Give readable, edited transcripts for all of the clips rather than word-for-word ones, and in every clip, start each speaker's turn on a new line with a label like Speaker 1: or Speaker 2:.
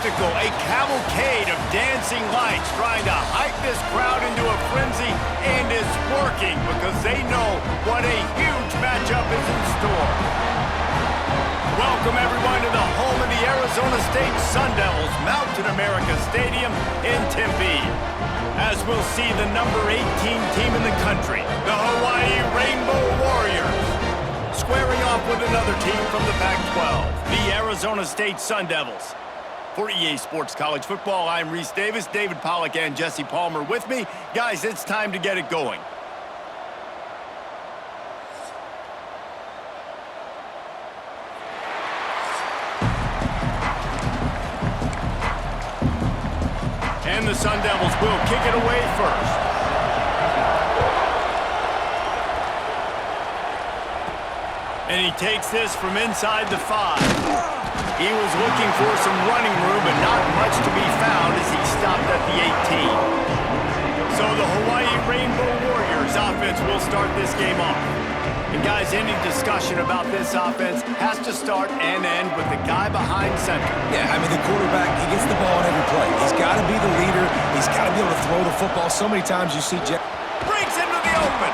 Speaker 1: spectacle, a cavalcade of dancing lights trying to hype this crowd into a frenzy, and it's working because they know what a huge matchup is in store. Welcome everyone to the home of the Arizona State Sun Devils, Mountain America Stadium in Tempe. As we'll see the number 18 team in the country, the Hawaii Rainbow Warriors, squaring off with another team from the Pac-12, the Arizona State Sun Devils. For EA Sports College Football, I'm Reese Davis, David Pollack and Jesse Palmer with me. Guys, it's time to get it going. And the Sun Devils will kick it away first. And he takes this from inside the 5. He was looking for some running room, but not much to be found as he stopped at the 18. So the Hawaii Rainbow Warriors offense will start this game off. And guys, any discussion about this offense has to start and end with the guy behind center.
Speaker 2: Yeah, I mean, the quarterback, he gets the ball on every play. He's got to be the leader. He's got to be able to throw the football. So many times you see
Speaker 1: breaks into the open.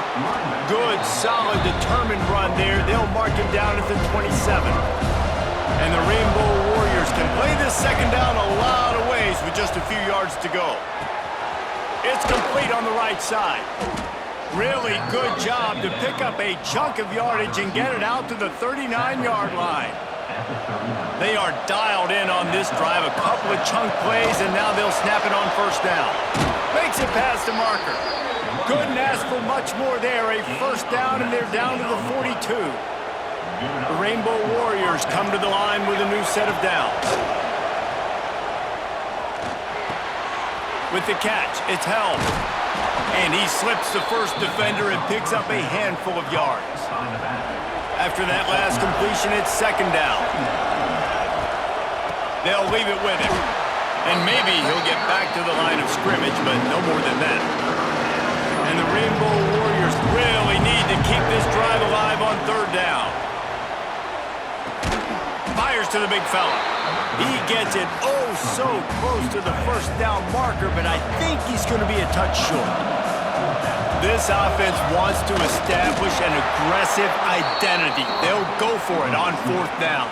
Speaker 1: Good, solid, determined run there. They'll mark him down at the 27. And the Rainbow Warriors can play this second down a lot of ways with just a few yards to go. It's complete on the right side. Really good job to pick up a chunk of yardage and get it out to the 39-yard line. They are dialed in on this drive. A couple of chunk plays, and now they'll snap it on first down. Makes it past the marker. Couldn't ask for much more there. A first down, and they're down to the 42. The Rainbow Warriors come to the line with a new set of downs. With the catch, it's held. And he slips the first defender and picks up a handful of yards. After that last completion, it's second down. They'll leave it with him. And maybe he'll get back to the line of scrimmage, but no more than that. And the Rainbow Warriors really need to keep this drive alive on third down. Fires to the big fella. He gets it oh so close to the first down marker, but I think he's going to be a touch short. This offense wants to establish an aggressive identity. They'll go for it on fourth down.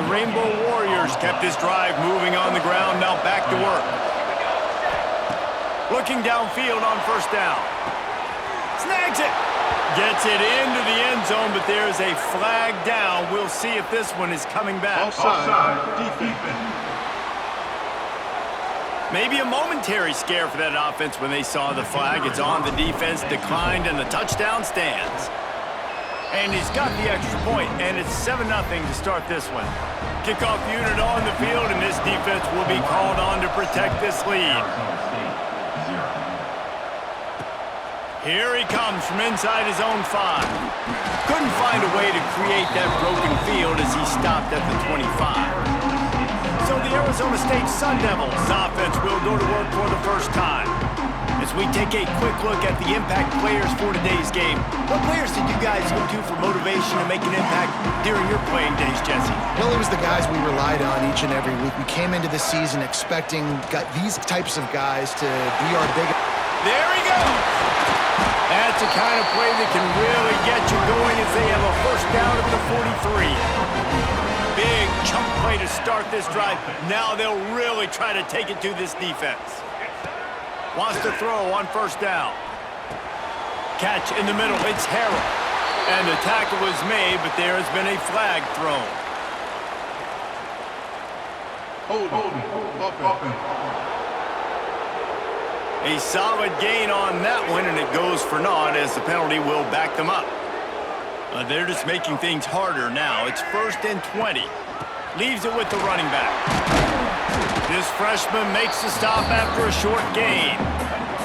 Speaker 1: The Rainbow Warriors kept this drive moving on the ground, now back to work. Looking downfield on first down. Snags it. Gets it into the end zone, but there's a flag down. We'll see if this one is coming back.
Speaker 3: Offside, defense.
Speaker 1: Maybe a momentary scare for that offense when they saw the flag. It's on, the defense declined, and the touchdown stands. And he's got the extra point, and it's 7-0 to start this one. Kickoff unit on the field, and this defense will be called on to protect this lead. Here he comes from inside his own 5. Couldn't find a way to create that broken field as he stopped at the 25. So the Arizona State Sun Devils offense will go to work for the first time. As we take a quick look at the impact players for today's game, what players did you guys go to for motivation to make an impact during your playing days, Jesse?
Speaker 4: Well, it was the guys we relied on each and every week. We came into the season expecting these types of guys to be our biggest.
Speaker 1: There he goes! That's the kind of play that can really get you going as they have a first down at the 43. Big chunk play to start this drive. Now they'll really try to take it to this defense. Wants to throw on first down. Catch in the middle. It's Harrell. And the tackle is made, but there has been a flag thrown. A solid gain on that one, and it goes for naught as the penalty will back them up. They're just making things harder now. It's 1st and 20. Leaves it with the running back. This freshman makes the stop after a short gain.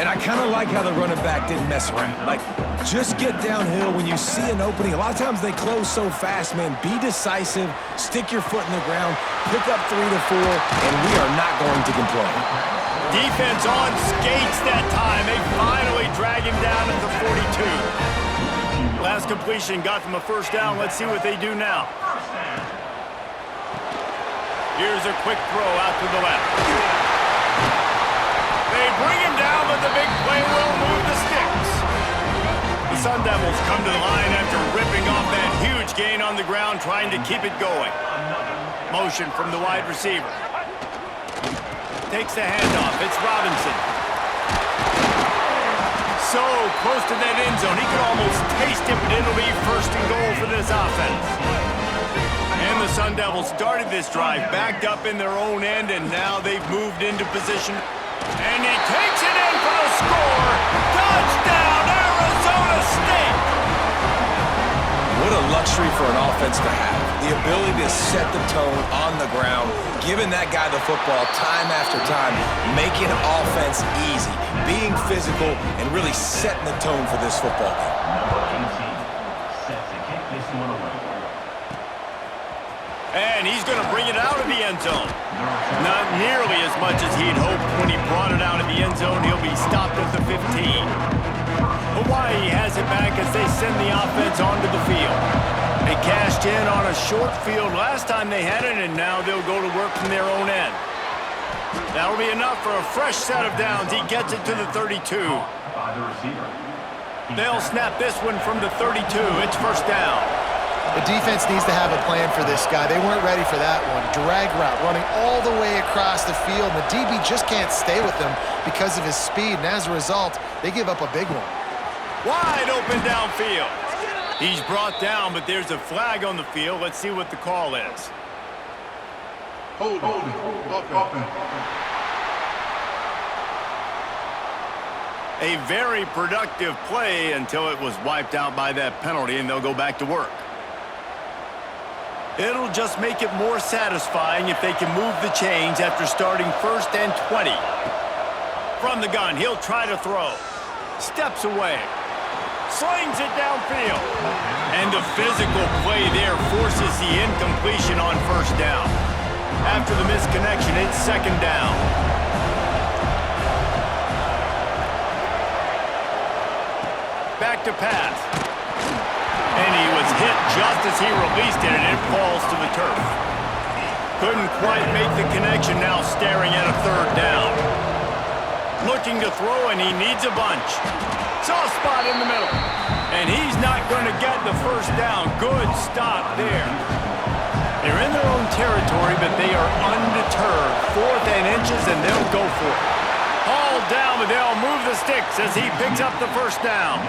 Speaker 2: And I kind of like how the running back didn't mess around. Like, just get downhill when you see an opening. A lot of times they close so fast, man. Be decisive, stick your foot in the ground, pick up 3 to 4, and we are not going to complain.
Speaker 1: Defense on skates that time. They finally drag him down at the 42. Last completion got them a first down. Let's see what they do now. Here's a quick throw out to the left. They bring him down, but the big play will move the sticks. The Sun Devils come to the line after ripping off that huge gain on the ground, trying to keep it going. Motion from the wide receiver. Takes the handoff. It's Robinson. So close to that end zone. He could almost taste it, but it'll be first and goal for this offense. And the Sun Devils started this drive, backed up in their own end, and now they've moved into position. And he takes it in for the score. Touchdown, Arizona State!
Speaker 2: What a luxury for an offense to have. The ability to set the tone on the ground, giving that guy the football time after time, making offense easy, being physical, and really setting the tone for this football game.
Speaker 3: Number 18, set to kick this one away.
Speaker 1: And he's going to bring it out of the end zone. Not nearly as much as he'd hoped when he brought it out of the end zone. He'll be stopped at the 15. Hawaii has it back as they send the offense onto the field. They cashed in on a short field last time they had it, and now they'll go to work from their own end. That'll be enough for a fresh set of downs. He gets it to the 32.
Speaker 3: By the receiver.
Speaker 1: They'll snap this one from the 32. It's first down.
Speaker 4: The defense needs to have a plan for this guy. They weren't ready for that one. Drag route, running all the way across the field. The DB just can't stay with him because of his speed, and as a result, they give up a big one.
Speaker 1: Wide open downfield. He's brought down, but there's a flag on the field. Let's see what the call is.
Speaker 3: Holding. Offense.
Speaker 1: A very productive play until it was wiped out by that penalty, and they'll go back to work. It'll just make it more satisfying if they can move the chains after starting first and 20. From the gun, he'll try to throw. Steps away. Slings it downfield. And the physical play there forces the incompletion on first down. After the misconnection, it's second down. Back to pass. And he was hit just as he released it, and it falls to the turf. Couldn't quite make the connection, now staring at a third down. Looking to throw, and he needs a bunch. Soft spot in the middle. And he's not going to get the first down. Good stop there. They're in their own territory, but they are undeterred. 4th and inches, and they'll go for it. Hauled down, but they'll move the sticks as he picks up the first down.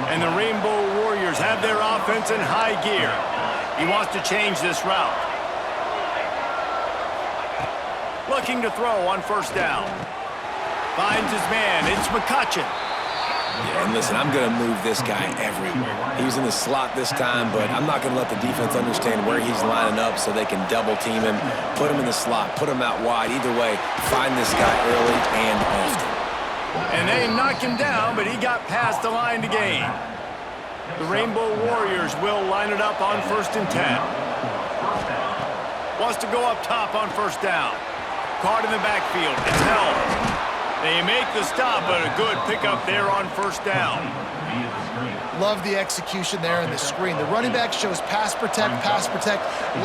Speaker 1: And the Rainbow Warriors have their offense in high gear. He wants to change this route. Looking to throw on first down. Finds his man. It's McCutcheon.
Speaker 2: Yeah, and listen, I'm going to move this guy everywhere. He's in the slot this time, but I'm not going to let the defense understand where he's lining up so they can double team him, put him in the slot, put him out wide. Either way, find this guy early and often.
Speaker 1: And they knock him down, but he got past the line to gain. The Rainbow Warriors will line it up on 1st and 10. Wants to go up top on first down. Caught in the backfield. It's held. They make the stop, but a good pickup there on first down.
Speaker 4: Love the execution there in the screen. The running back shows pass protect.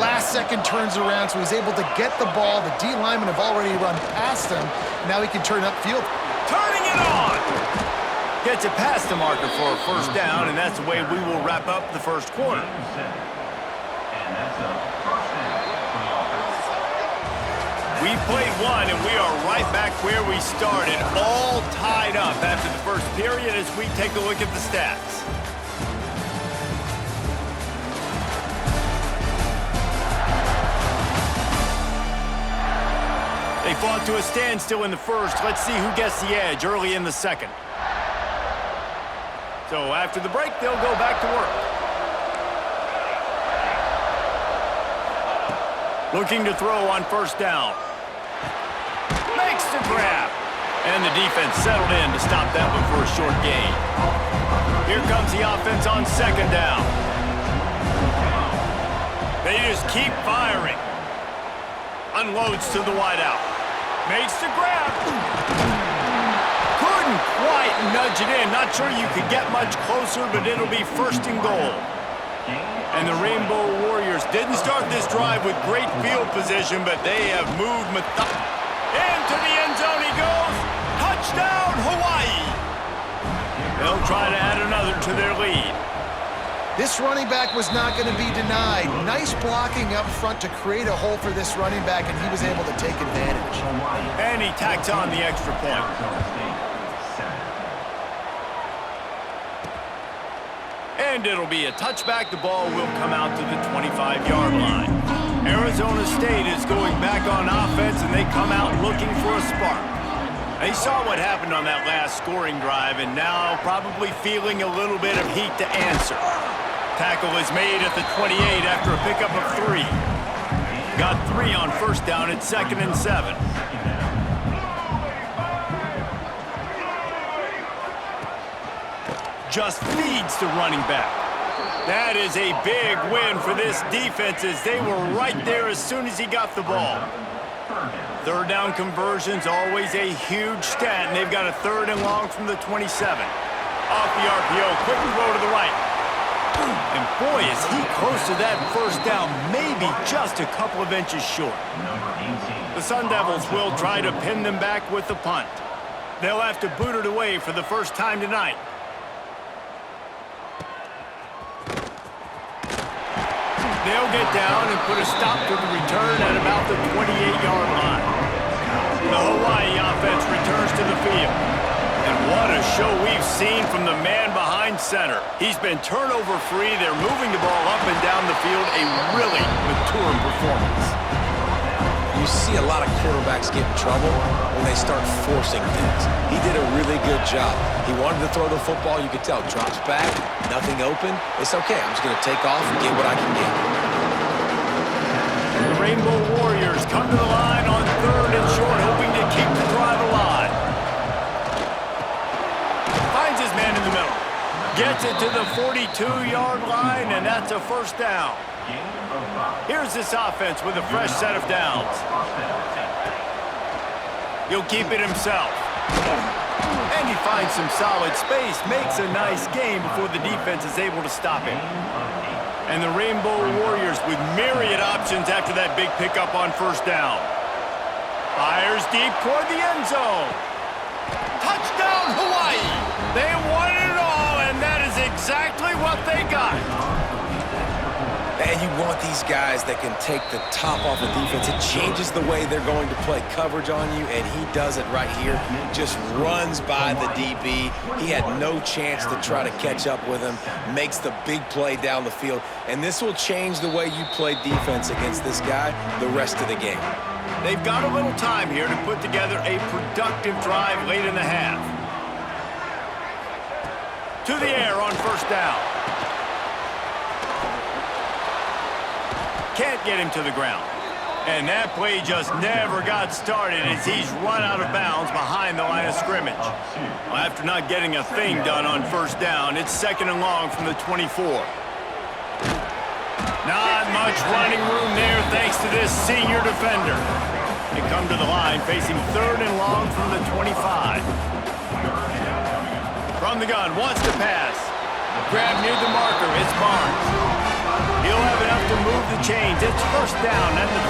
Speaker 4: Last second turns around, so he's able to get the ball. The D linemen have already run past him. Now he can turn upfield.
Speaker 1: Turning it on! Gets it past the marker for a first down, and that's the way we will wrap up the first quarter. We played one, and we are right back where we started, all tied up after the first period as we take a look at the stats. They fought to a standstill in the first. Let's see who gets the edge early in the second. So after the break, they'll go back to work. Looking to throw on first down. Makes the grab. And the defense settled in to stop that one for a short gain. Here comes the offense on second down. They just keep firing. Unloads to the wideout. Makes the grab. Couldn't quite nudge it in. Not sure you could get much closer, but it'll be first and goal. And the Rainbow Warriors didn't start this drive with great field position, but they have moved into the end zone he goes. Touchdown, Hawaii. They'll try to add another to their lead.
Speaker 4: This running back was not going to be denied. Nice blocking up front to create a hole for this running back, and he was able to take advantage.
Speaker 1: And he tacks on the extra point. And it'll be a touchback. The ball will come out to the 25-yard line. Arizona State is going back on offense, and they come out looking for a spark. They saw what happened on that last scoring drive, and now probably feeling a little bit of heat to answer. Tackle is made at the 28 after a pickup of 3. Got 3 on first down at 2nd and 7. Just feeds the running back. That is a big win for this defense as they were right there as soon as he got the ball. Third down conversion's always a huge stat, and they've got a 3rd and long from the 27. Off the RPO, quick throw to the right. And boy, is he close to that first down, maybe just a couple of inches short. The Sun Devils will try to pin them back with the punt. They'll have to boot it away for the first time tonight. They'll get down and put a stop to the return at about the 28-yard line. The Hawaii offense returns to the field. And what a show we've seen from the man behind center. He's been turnover-free. They're moving the ball up and down the field. A really mature performance.
Speaker 2: You see a lot of quarterbacks get in trouble when they start forcing things. He did a really good job. He wanted to throw the football. You could tell. Drops back, nothing open. It's okay. I'm just going to take off and get what I can get.
Speaker 1: The Rainbow Warriors come to the line on 3rd and short, hoping to keep the drive alive. Finds his man in the middle. Gets it to the 42-yard line, and that's a first down. Here's this offense with a fresh set of downs. He'll keep it himself. And he finds some solid space, makes a nice game before the defense is able to stop him. And the Rainbow Warriors with myriad options after that big pickup on first down. Fires deep toward the end zone. Touchdown, Hawaii! They won it all, and that is exactly what they got.
Speaker 2: And you want these guys that can take the top off the defense. It changes the way they're going to play coverage on you, and he does it right here. Just runs by the DB. He had no chance to try to catch up with him. Makes the big play down the field. And this will change the way you play defense against this guy the rest of the game.
Speaker 1: They've got a little time here to put together a productive drive late in the half. To the air on first down. Can't get him to the ground. And that play just never got started as he's run out of bounds behind the line of scrimmage. Well, after not getting a thing done on first down, it's 2nd and long from the 24. Not much running room there thanks to this senior defender. They come to the line facing 3rd and long from the 25. From the gun, wants to pass. Grab near the marker, it's Barnes. He'll have enough to move the chains. It's first down at the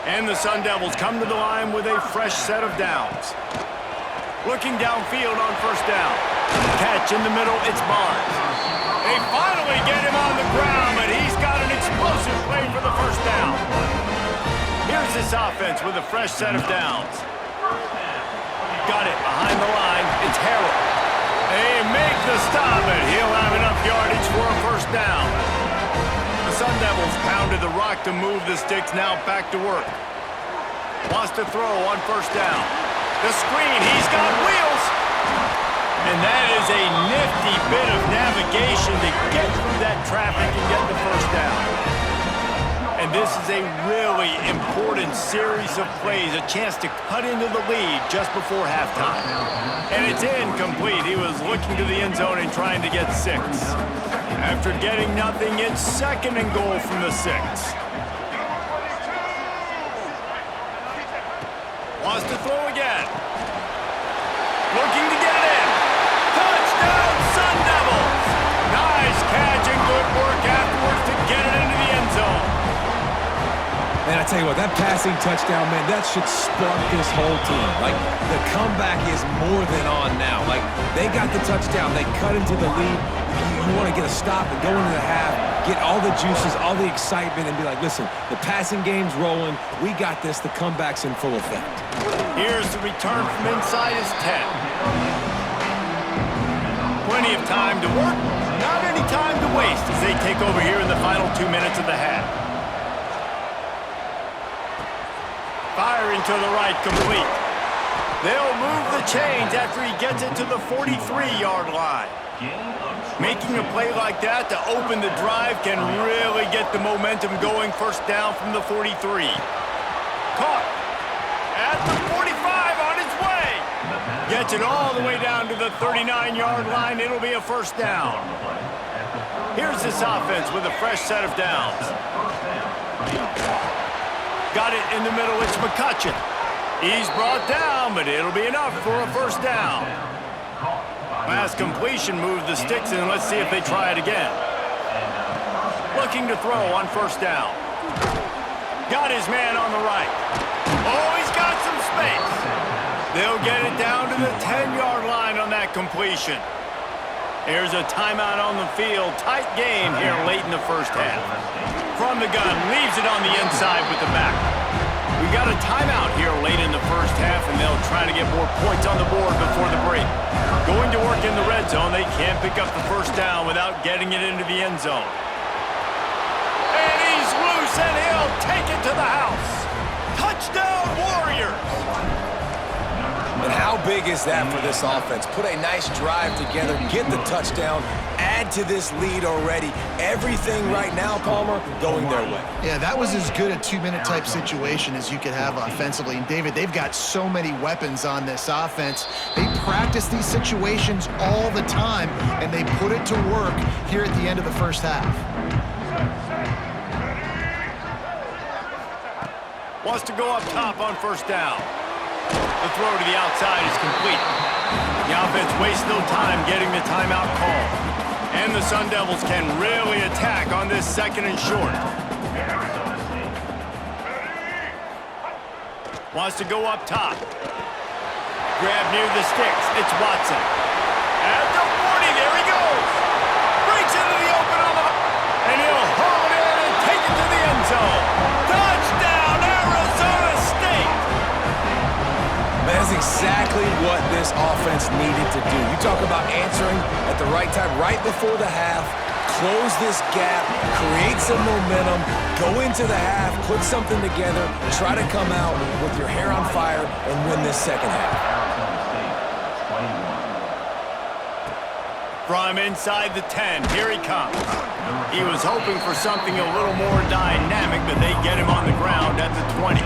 Speaker 1: 38. And the Sun Devils come to the line with a fresh set of downs. Looking downfield on first down. Catch in the middle, it's Barnes. They finally get him on the ground, but he's got an explosive play for the first down. Here's this offense with a fresh set of downs. Got it behind the line, it's Harrell. They make the stop, and he'll have enough yardage for a first down. The Sun Devils pounded the rock to move the sticks, now back to work. Wants to throw on first down. The screen, he's got wheels. And that is a nifty bit of navigation to get through that traffic and get the first down. And this is a really important series of plays, a chance to cut into the lead just before halftime. And it's incomplete. He was looking to the end zone and trying to get 6. After getting nothing, it's 2nd and goal from the 6. Wants to throw again. Looking to get it in. Touchdown, Sun Devils! Nice catch and good
Speaker 2: tell you what, that passing touchdown, man, that should spark this whole team. Like, the comeback is more than on now. Like, they got the touchdown. They cut into the lead. You want to get a stop and go into the half, get all the juices, all the excitement, and be like, listen, the passing game's rolling. We got this. The comeback's in full effect.
Speaker 1: Here's the return from inside his 10. Plenty of time to work. Not any time to waste as they take over here in the final 2 minutes of the half. Firing to the right, complete. They'll move the chains after he gets it to the 43-yard line. Making a play like that to open the drive can really get the momentum going. First down from the 43. Caught at the 45 on his way. Gets it all the way down to the 39-yard line. It'll be a first down. Here's this offense with a fresh set of downs. Got it in the middle. It's McCutcheon. He's brought down, but it'll be enough for a first down. Pass completion, move the sticks, and let's see if they try it again. Looking to throw on first down. Got his man on the right. Oh, he's got some space. They'll get it down to the 10-yard line on that completion. Here's a timeout on the field. Tight game here late in the first half. From the gun, leaves it on the inside with the back. We got a timeout here late in the first half, and they'll try to get more points on the board before the break. Going to work in the red zone. They can't pick up the first down without getting it into the end zone. And he's loose, and he'll take it to the house. Touchdown, Warriors!
Speaker 2: And how big is that for this offense? Put a nice drive together, get the touchdown, add to this lead already. Everything right now, Palmer, going their way.
Speaker 4: Yeah, that was as good a two-minute type situation as you could have offensively. And David, they've got so many weapons on this offense. They practice these situations all the time, and they put it to work here at the end of the first half.
Speaker 1: Wants to go up top on first down. The throw to the outside is complete. The offense wastes no time getting the timeout call. And the Sun Devils can really attack on this second and short. Wants to go up top. Grab near the sticks. It's Watson. At the 40, there he goes. Breaks into the open on the... And he'll haul it in and take it to the end zone. Touchdown, Arizona State!
Speaker 2: That's exactly what this offense needed to do. You talk about answering at the right time, right before the half, close this gap, create some momentum, go into the half, put something together, try to come out with your hair on fire and win this second half.
Speaker 1: From inside the 10, here he comes. He was hoping for something a little more dynamic, but they get him on the ground at the 20.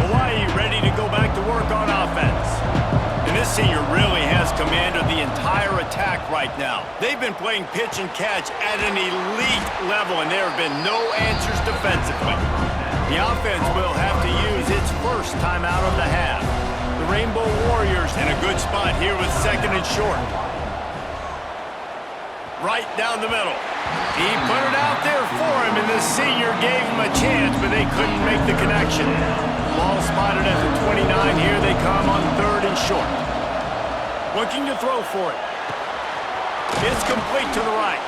Speaker 1: Hawaii ready to go back to work on offense. And this senior really has command of the entire attack right now. They've been playing pitch and catch at an elite level, and there have been no answers defensively. The offense will have to use its first timeout of the half. The Rainbow Warriors in a good spot here with second and short. Right down the middle. He put it out there for him, and the senior gave him a chance, but they couldn't make the connection. Ball spotted at the 29. Here they come on third and short. Looking to throw for it. It's complete to the right.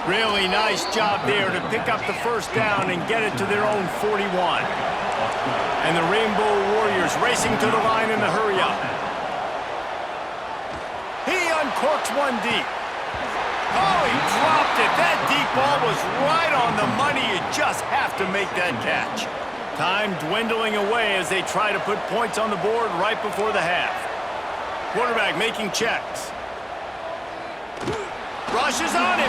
Speaker 1: Really nice job there to pick up the first down and get it to their own 41. And the Rainbow Warriors racing to the line in the hurry-up. He uncorks one deep. Oh, he dropped it. That deep ball was right on the money. You just have to make that catch. Time dwindling away as they try to put points on the board right before the half. Quarterback making checks. Rushes on him.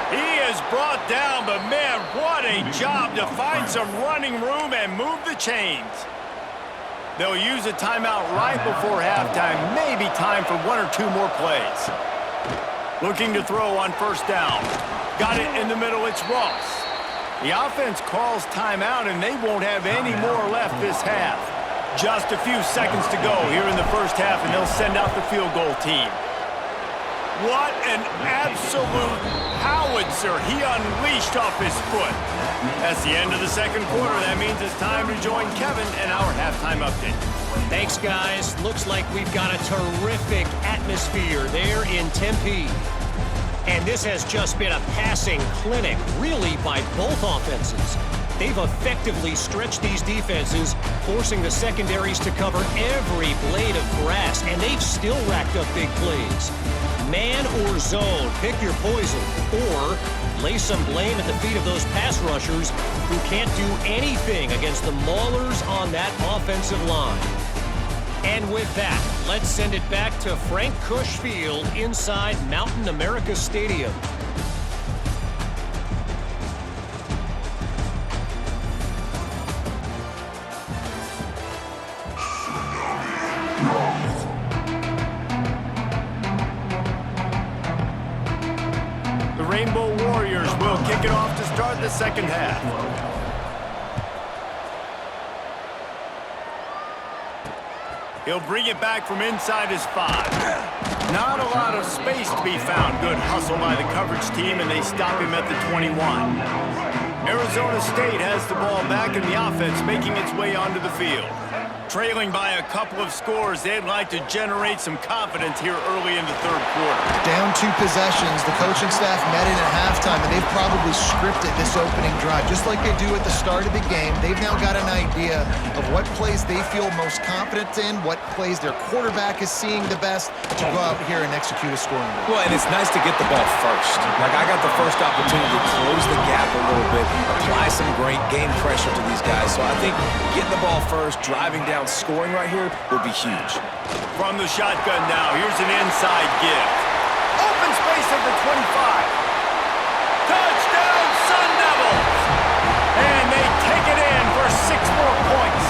Speaker 1: He is brought down, but man, what a job to find some running room and move the chains. They'll use a timeout right before halftime. Maybe time for one or two more plays. Looking to throw on first down. Got it in the middle, it's Ross. The offense calls timeout, and they won't have any more left this half. Just a few seconds to go here in the first half, and they'll send out the field goal team. What an absolute howitzer he unleashed off his foot. That's the end of the second quarter. That means it's time to join Kevin in our halftime update.
Speaker 5: Thanks, guys. Looks like we've got a terrific atmosphere there in Tempe. And this has just been a passing clinic, really, by both offenses. They've effectively stretched these defenses, forcing the secondaries to cover every blade of grass, and they've still racked up big plays. Man or zone, pick your poison, or lay some blame at the feet of those pass rushers who can't do anything against the maulers on that offensive line. And with that, let's send it back to Frank Kush Field inside Mountain America Stadium.
Speaker 1: The Rainbow Warriors will kick it off to start the second half. He'll bring it back from inside his 5. Not a lot of space to be found. Good hustle by the coverage team, and they stop him at the 21. Arizona State has the ball back in the offense, making its way onto the field. Trailing by a couple of scores, they'd like to generate some confidence here early in the third quarter.
Speaker 4: Down 2 possessions, the coaching staff met in at halftime, and they've probably scripted this opening drive. Just like they do at the start of the game, they've now got an idea of what plays they feel most confident in, what plays their quarterback is seeing the best to go out here and execute a scoring drive.
Speaker 2: Well, and it's nice to get the ball first. Like, I got the first opportunity to close the gap a little bit, apply some great game pressure to these guys. So I think getting the ball first, driving down, scoring right here will be huge.
Speaker 1: From the shotgun now, here's an inside give. Open space at the 25. Touchdown, Sun Devils! And they take it in for 6 more points.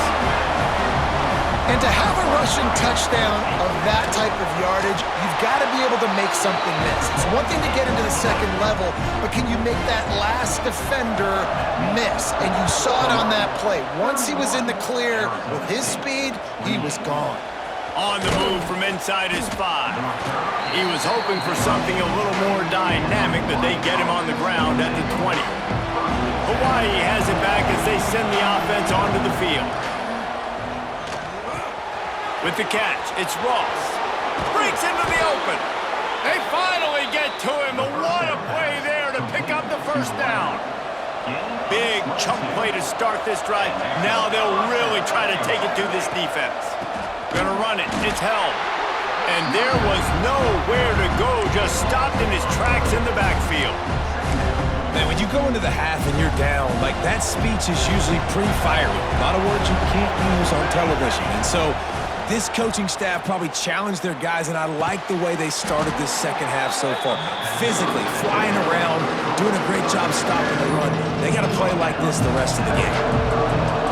Speaker 4: And to have a rushing touchdown of that type of yardage, you've got to be able to make something miss. It's one thing to get into the second level, but can you make that last defender miss? And you saw it on that play. Once he was in the clear with his speed, he was gone.
Speaker 1: On the move from inside his 5. He was hoping for something a little more dynamic, but they get him on the ground at the 20. Hawaii has it back as they send the offense onto the field. With the catch, it's Ross. Breaks into the open. They finally get to him, but what a play there to pick up the first down. Big chunk play to start this drive. Now they'll really try to take it to this defense. Gonna run it. It's held. And there was nowhere to go. Just stopped in his tracks in the backfield.
Speaker 2: Man, when you go into the half and you're down, like, that speech is usually pretty fiery. A lot of words you can't use on television. And so this coaching staff probably challenged their guys, and I like the way they started this second half so far. Physically, flying around, doing a great job stopping the run. They got to play like this the rest of the game.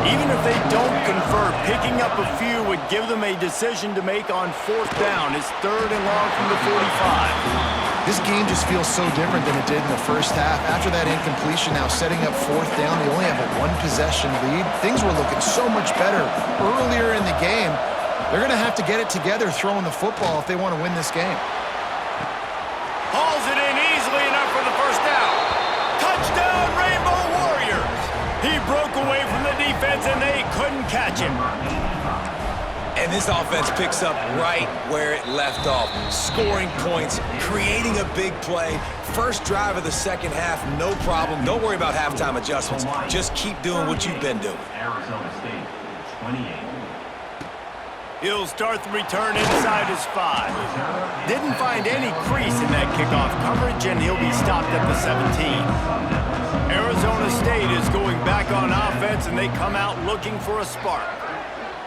Speaker 1: Even if they don't convert, picking up a few would give them a decision to make on 4th down. It's 3rd and long from the 45.
Speaker 4: This game just feels so different than it did in the first half. After that incompletion, now setting up 4th down, they only have a 1-possession lead. Things were looking so much better earlier in the game. They're going to have to get it together throwing the football if they want to win this game.
Speaker 1: Hauls it in easily enough for the first down. Touchdown, Rainbow Warriors! He broke away from the defense and they couldn't catch him.
Speaker 2: And this offense picks up right where it left off. Scoring points, creating a big play. First drive of the second half, no problem. Don't worry about halftime adjustments. Just keep doing what you've been doing.
Speaker 3: Arizona State, 28.
Speaker 1: He'll start the return inside his 5. Didn't find any crease in that kickoff coverage, and he'll be stopped at the 17. Arizona State is going back on offense, and they come out looking for a spark.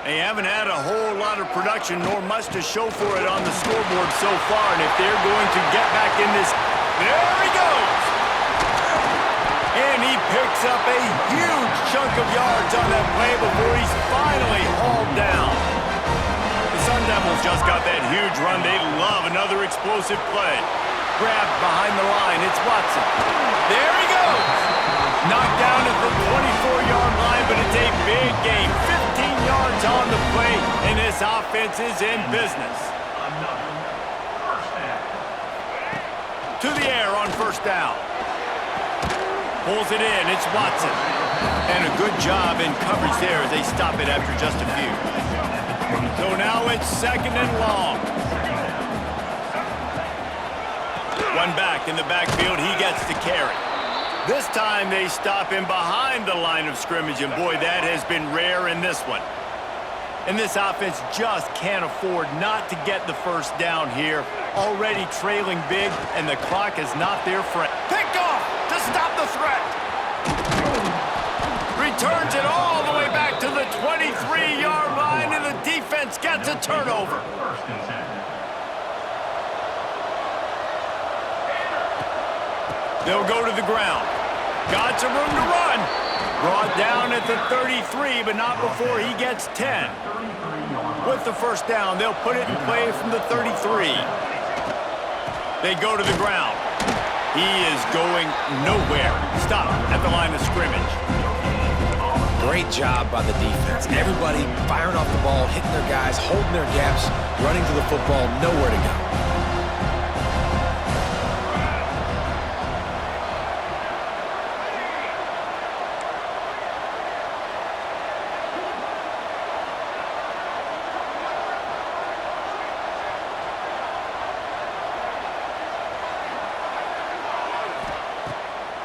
Speaker 1: They haven't had a whole lot of production, nor much to show for it on the scoreboard so far, and if they're going to get back in this... There he goes! And he picks up a huge chunk of yards on that play before he's finally hauled down. The Sun Devils just got that huge run. They love another explosive play. Grabbed behind the line. It's Watson. There he goes. Knocked down at the 24-yard line, but it's a big game. 15 yards on the play, and this offense is in business. to the air on first down. Pulls it in. It's Watson. And a good job in coverage there as they stop it after just a few. So now it's second and long. One back in the backfield. He gets the carry. This time they stop him behind the line of scrimmage, and boy, that has been rare in this one. And this offense just can't afford not to get the first down here. Already trailing big, and the clock is not their friend. Picked off to stop the threat. Returns it all the way back to the 23-yard line, and the defense gets a turnover. They'll go to the ground. Got some room to run. Brought down at the 33, but not before he gets 10. With the first down, they'll put it in play from the 33. They go to the ground. He is going nowhere. Stop at the line of scrimmage.
Speaker 2: Great job by the defense. Everybody firing off the ball, hitting their guys, holding their gaps, running to the football, nowhere to go.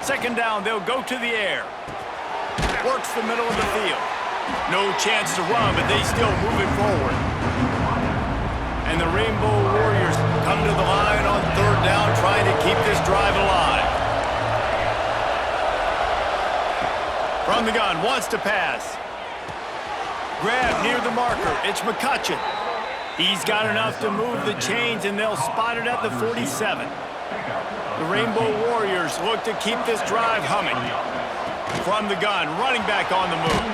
Speaker 1: Second down, they'll go to the air. Works the middle of the field. No chance to run, but they still move it forward. And the Rainbow Warriors come to the line on third down, trying to keep this drive alive. From the gun, wants to pass. Grab near the marker. It's McCutcheon. He's got enough to move the chains, and they'll spot it at the 47. The Rainbow Warriors look to keep this drive humming. From the gun, running back on the move.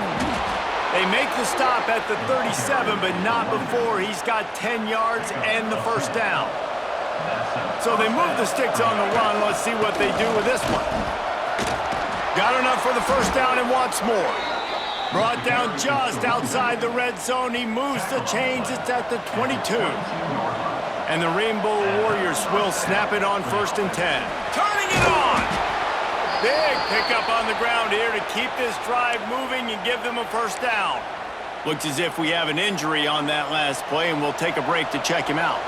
Speaker 1: They make the stop at the 37, but not before he's got 10 yards and the first down. So they move the sticks on the run. Let's see what they do with this one. Got enough for the first down and wants more. Brought down just outside the red zone. He moves the chains. It's at the 22. And the Rainbow Warriors will snap it on first and 10. Turning it on! Big pickup on the ground here to keep this drive moving and give them a first down. Looks as if we have an injury on that last play, and we'll take a break to check him out.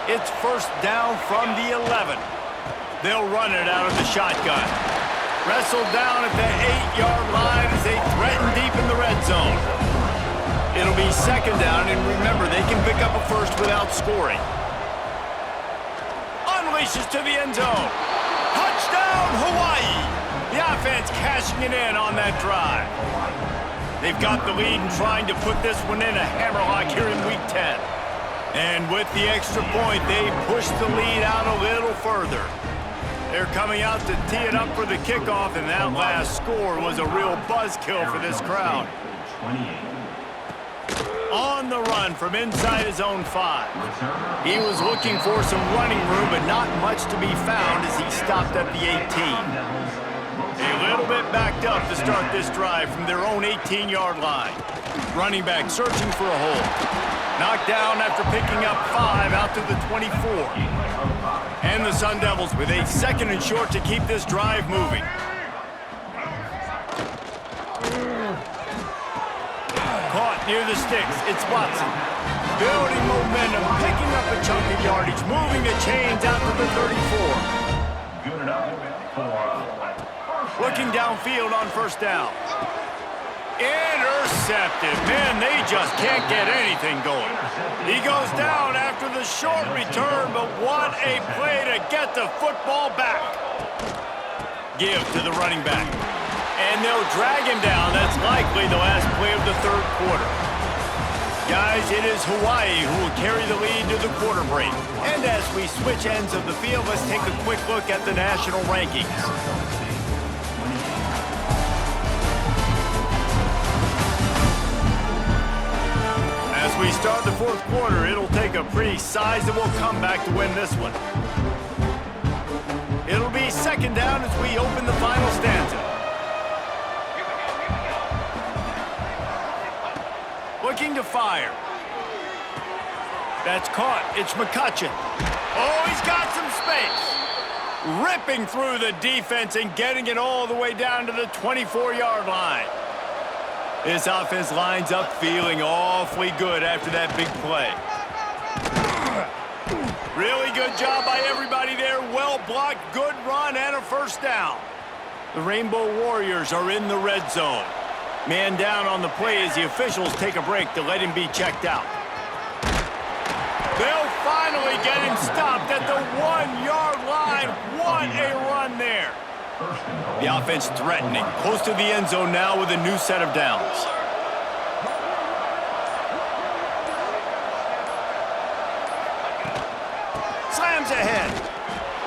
Speaker 1: It's first down from the 11. They'll run it out of the shotgun. Wrestled down at the 8-yard line as they threaten deep in the red zone. It'll be second down, and remember, they can pick up a first without scoring. Unleashes to the end zone. Touchdown, Hawaii! The offense cashing it in on that drive. They've got the lead and trying to put this one in a hammerlock here in Week 10. And with the extra point, they push the lead out a little further. They're coming out to tee it up for the kickoff, and that last score was a real buzzkill for this crowd.
Speaker 3: 28.
Speaker 1: On the run from inside his own 5. He was looking for some running room, but not much to be found as he stopped at the 18. A little bit backed up to start this drive from their own 18-yard line. Running back searching for a hole. Knocked down after picking up 5 out to the 24. And the Sun Devils with a second and short to keep this drive moving. Caught near the sticks. It's Watson. Building momentum, picking up a chunk of yardage, moving the chains out to the 34.
Speaker 3: Good enough for
Speaker 1: Looking downfield on first down. Intercepted. Man, they just can't get anything going. He goes down after the short return, but what a play to get the football back. Give to the running back. And they'll drag him down. That's likely the last play of the third quarter. Guys, it is Hawaii who will carry the lead to the quarter break. And as we switch ends of the field, let's take a quick look at the national rankings. As we start the fourth quarter, it'll take a pretty sizable comeback to win this one. It'll be second down as we open the final stanza. Looking to fire. That's caught. It's McCutcheon. Oh, he's got some space. ripping through the defense and getting it all the way down to the 24-yard line. This offense lines up feeling awfully good after that big play. Really good job by everybody there. Well blocked, good run, and a first down. The Rainbow Warriors are in the red zone. Man down on the play as the officials take a break to let him be checked out. They'll finally get him stopped at the 1-yard line. What a run there. The offense threatening, close to the end zone now with a new set of downs. Slams ahead.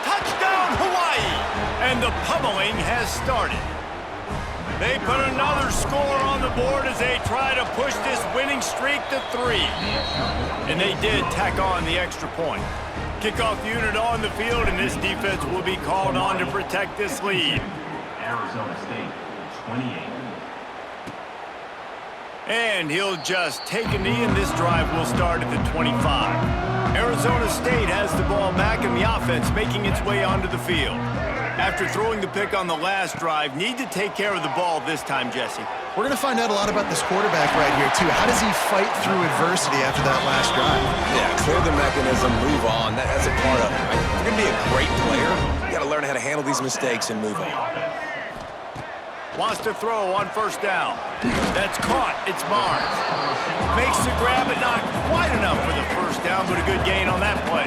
Speaker 1: Touchdown, Hawaii! And the pummeling has started. They put another score on the board as they try to push this winning streak to 3. And they did tack on the extra point. Kickoff unit on the field, and this defense will be called on to protect this lead.
Speaker 3: Arizona State, 28.
Speaker 1: And he'll just take a knee, and this drive will start at the 25. Arizona State has the ball back, and the offense making its way onto the field. After throwing the pick on the last drive, need to take care of the ball this time, Jesse.
Speaker 4: We're going to find out a lot about this quarterback right here, too. How does he fight through adversity after that last drive?
Speaker 2: Yeah, clear the mechanism, move on. That's a part of it, right? If you're going to be a great player, you got to learn how to handle these mistakes and move on.
Speaker 1: Wants to throw on first down. That's caught. It's Barnes. Makes the grab, but not quite enough for the first down, but a good gain on that play.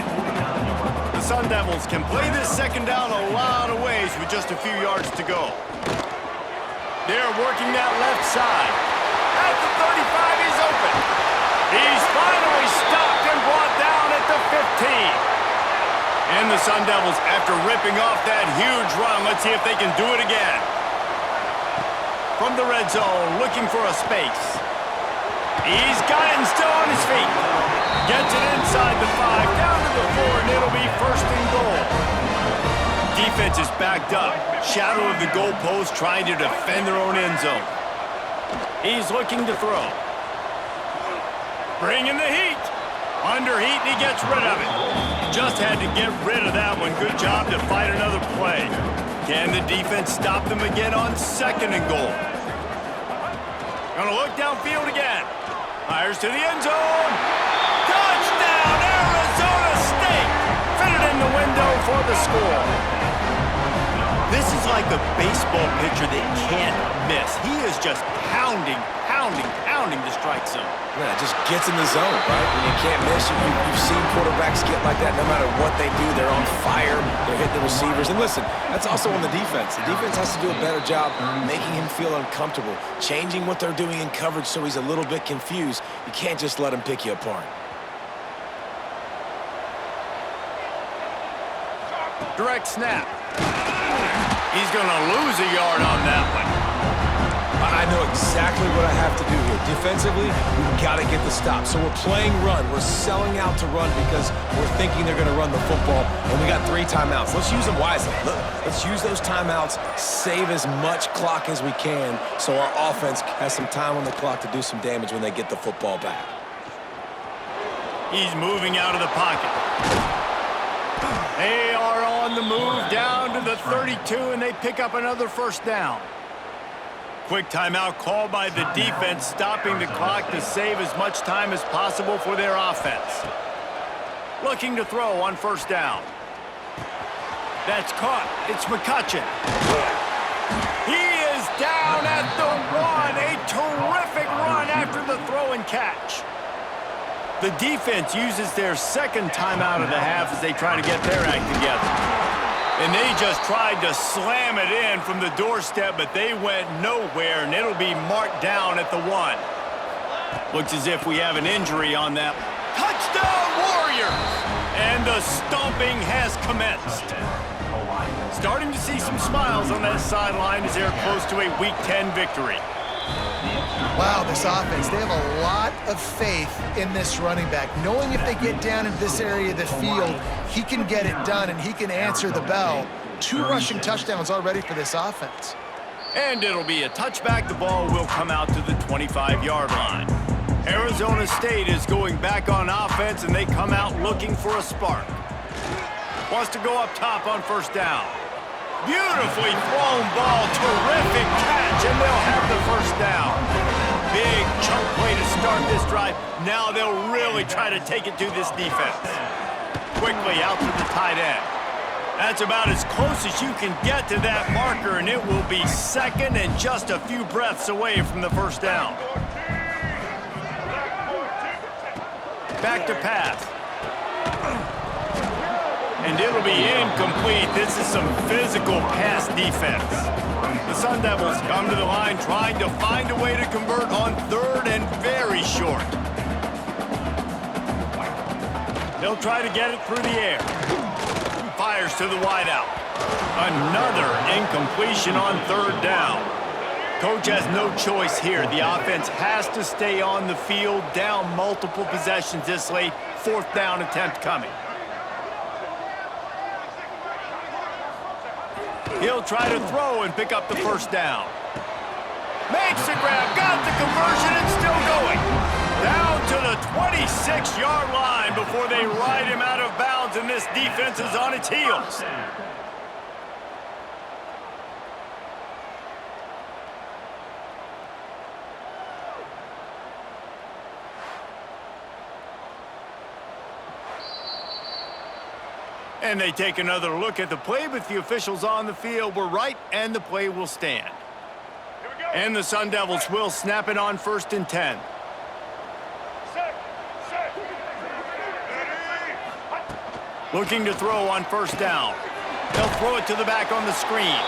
Speaker 1: The Sun Devils can play this second down a lot of ways with just a few yards to go. They're working that left side. At the 35, he's open. He's finally stopped and brought down at the 15. And the Sun Devils, after ripping off that huge run, let's see if they can do it again. From the red zone, looking for a space. He's got it and still on his feet. Gets it inside the 5, down to the 4, and it'll be first and goal. Defense is backed up. Shadow of the goalpost trying to defend their own end zone. He's looking to throw. Bringing the heat. Under heat, and he gets rid of it. Just had to get rid of that one. Good job to fight another play. Can the defense stop them again on second and goal? Gonna look downfield again. Fires to the end zone. Touchdown, Arizona State! Fitted in the window for the score. This is like a baseball pitcher that can't miss. He is just pounding the strike zone.
Speaker 2: Yeah, just gets in the zone, right? When you can't miss, you've seen quarterbacks get like that no matter what they do. They're on fire. They're hitting the receivers. And listen, that's also on the defense. The defense has to do a better job making him feel uncomfortable, changing what they're doing in coverage so he's a little bit confused. You can't just let him pick you apart.
Speaker 1: Direct snap. He's going to lose a yard on that one.
Speaker 2: I know exactly what I have to do here. Defensively, we've got to get the stop. So we're playing run. We're selling out to run because we're thinking they're going to run the football, and we got 3 timeouts. Let's use them wisely. Let's use those timeouts, save as much clock as we can so our offense has some time on the clock to do some damage when they get the football back.
Speaker 1: He's moving out of the pocket. They are on the move down to the 32, and they pick up another first down. Quick timeout called by the defense, stopping the clock to save as much time as possible for their offense. Looking to throw on first down. That's caught. It's McCutcheon. He is down at the 1. A terrific run after the throw and catch. The defense uses their second timeout of the half as they try to get their act together. And they just tried to slam it in from the doorstep, but they went nowhere, and it'll be marked down at the 1. Looks as if we have an injury on that. Touchdown, Warriors! And the stomping has commenced. Starting to see some smiles on that sideline as they're close to a Week 10 victory.
Speaker 4: Wow, this offense, they have a lot of faith in this running back. Knowing if they get down in this area of the field, he can get it done and he can answer the bell. 2 rushing touchdowns already for this offense.
Speaker 1: And it'll be a touchback. The ball will come out to the 25-yard line. Arizona State is going back on offense, and they come out looking for a spark. Wants to go up top on first down. Beautifully thrown ball. Terrific catch, and they'll have the first down. Big chunk play to start this drive. Now they'll really try to take it to this defense. Quickly out to the tight end. That's about as close as you can get to that marker, and it will be second and just a few breaths away from the first down. Back to pass. And it'll be incomplete. This is some physical pass defense. The Sun Devils come to the line trying to find a way to convert on third and very short. They'll try to get it through the air. Fires to the wideout. Another incompletion on third down. Coach has no choice here. The offense has to stay on the field, down multiple possessions this late. Fourth down attempt coming. He'll try to throw and pick up the first down. Makes the grab, got the conversion, and still going. Down to the 26-yard line before they ride him out of bounds, and this defense is on its heels. And they take another look at the play, but the officials on the field were right, and the play will stand. And the Sun Devils will snap it on first and 10. Looking to throw on first down. They'll throw it to the back on the screen.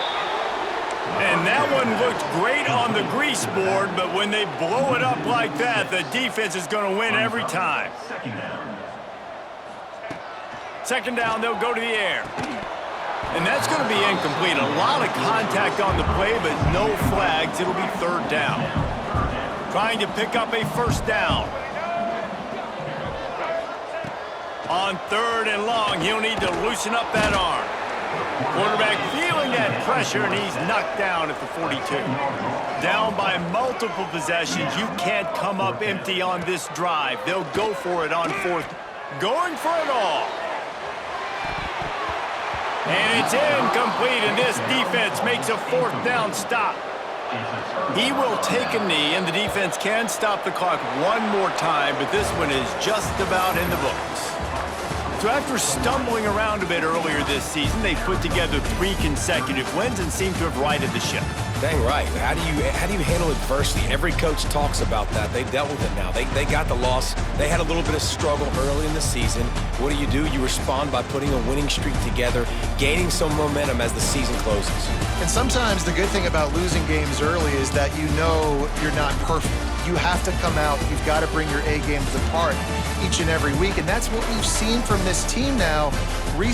Speaker 1: And that one looked great on the grease board, but when they blow it up like that, the defense is going to win every time. Second down, they'll go to the air. And that's going to be incomplete. A lot of contact on the play, but no flags. It'll be third down. Trying to pick up a first down. On third and long, he'll need to loosen up that arm. Quarterback feeling that pressure, and he's knocked down at the 42. Down by multiple possessions. You can't come up empty on this drive. They'll go for it on fourth. Going for it all. And it's incomplete, and this defense makes a fourth down stop. He will take a knee, and the defense can stop the clock one more time, but this one is just about in the books. So after stumbling around a bit earlier this season, they've put together 3 consecutive wins and seem to have righted the ship.
Speaker 2: Dang right. How do you handle adversity? Every coach talks about that. They dealt with it now. They got the loss. They had a little bit of struggle early in the season. What do? You respond by putting a winning streak together, gaining some momentum as the season closes.
Speaker 4: And sometimes the good thing about losing games early is that you know you're not perfect. You have to come out. You've got to bring your A game to the park each and every week. And that's what we've seen from this team now.